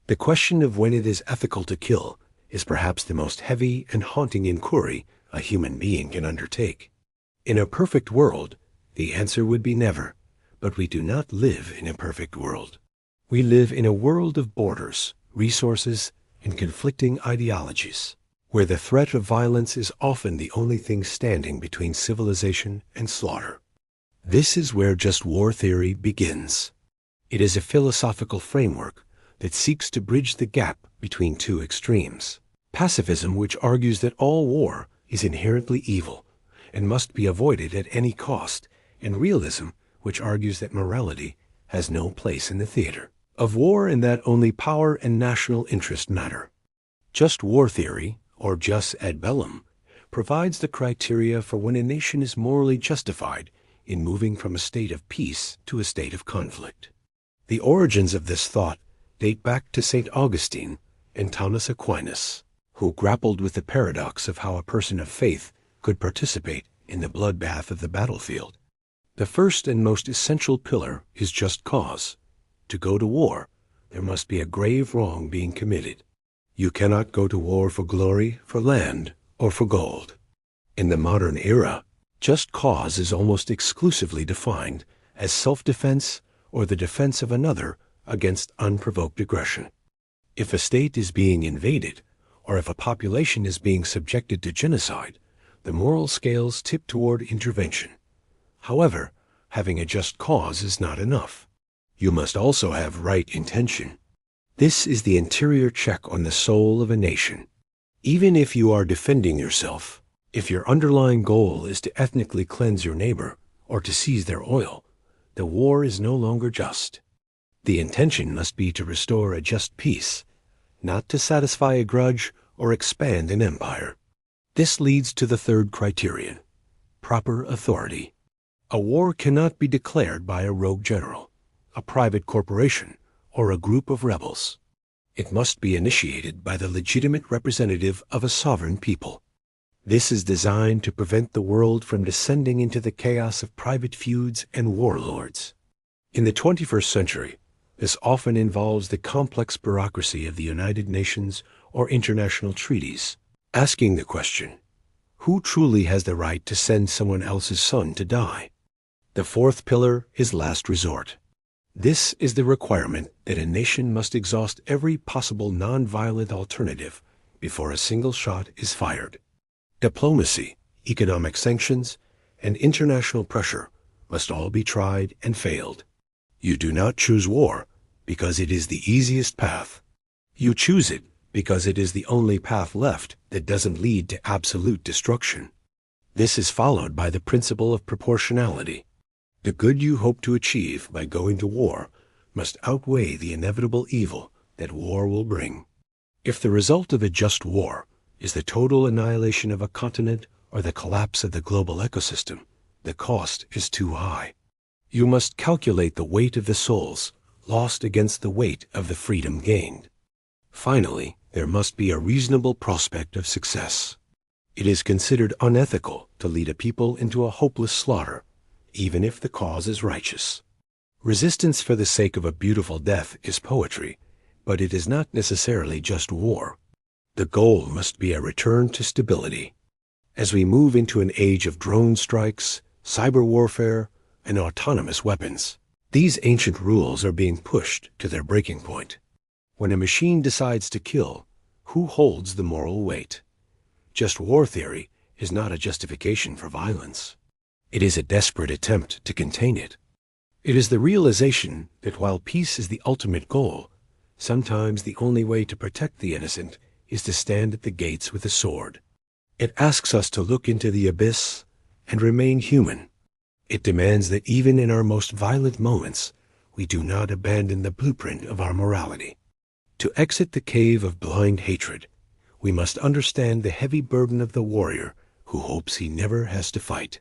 The question of when it is ethical to kill is perhaps the most heavy and haunting inquiry a human being can undertake. In a perfect world, the answer would be never, but we do not live in a perfect world. We live in a world of borders, resources, and conflicting ideologies, where the threat of violence is often the only thing standing between civilization and slaughter. This is where just war theory begins. It is a philosophical framework that seeks to bridge the gap between two extremes. Pacifism, which argues that all war is inherently evil and must be avoided at any cost, and realism, which argues that morality has no place in the theater of war and that only power and national interest matter. Just war theory, or jus ad bellum, provides the criteria for when a nation is morally justified in moving from a state of peace to a state of conflict. The origins of this thought date back to St. Augustine and Thomas Aquinas, who grappled with the paradox of how a person of faith could participate in the bloodbath of the battlefield. The first and most essential pillar is just cause. To go to war, there must be a grave wrong being committed. You cannot go to war for glory, for land, or for gold. In the modern era, just cause is almost exclusively defined as self-defense or the defense of another against unprovoked aggression. If a state is being invaded, or if a population is being subjected to genocide, the moral scales tip toward intervention. However, having a just cause is not enough. You must also have right intention. This is the interior check on the soul of a nation. Even if you are defending yourself, if your underlying goal is to ethnically cleanse your neighbor or to seize their oil, the war is no longer just. The intention must be to restore a just peace, not to satisfy a grudge or expand an empire. This leads to the third criterion: proper authority. A war cannot be declared by a rogue general, a private corporation, or a group of rebels. It must be initiated by the legitimate representative of a sovereign people. This is designed to prevent the world from descending into the chaos of private feuds and warlords. In the 21st century, this often involves the complex bureaucracy of the United Nations or international treaties, asking the question, who truly has the right to send someone else's son to die? The fourth pillar is last resort. This is the requirement that a nation must exhaust every possible nonviolent alternative before a single shot is fired. Diplomacy, economic sanctions, and international pressure must all be tried and failed. You do not choose war because it is the easiest path. You choose it because it is the only path left that doesn't lead to absolute destruction. This is followed by the principle of proportionality. The good you hope to achieve by going to war must outweigh the inevitable evil that war will bring. If the result of a just war is the total annihilation of a continent or the collapse of the global ecosystem, the cost is too high. You must calculate the weight of the souls lost against the weight of the freedom gained. Finally, there must be a reasonable prospect of success. It is considered unethical to lead a people into a hopeless slaughter, even if the cause is righteous. Resistance for the sake of a beautiful death is poetry, but it is not necessarily just war. The goal must be a return to stability. As we move into an age of drone strikes, cyber warfare, and autonomous weapons, these ancient rules are being pushed to their breaking point. When a machine decides to kill, who holds the moral weight? Just war theory is not a justification for violence. It is a desperate attempt to contain it. It is the realization that while peace is the ultimate goal, sometimes the only way to protect the innocent is to stand at the gates with a sword. It asks us to look into the abyss and remain human. It demands that even in our most violent moments, we do not abandon the blueprint of our morality. To exit the cave of blind hatred, we must understand the heavy burden of the warrior who hopes he never has to fight.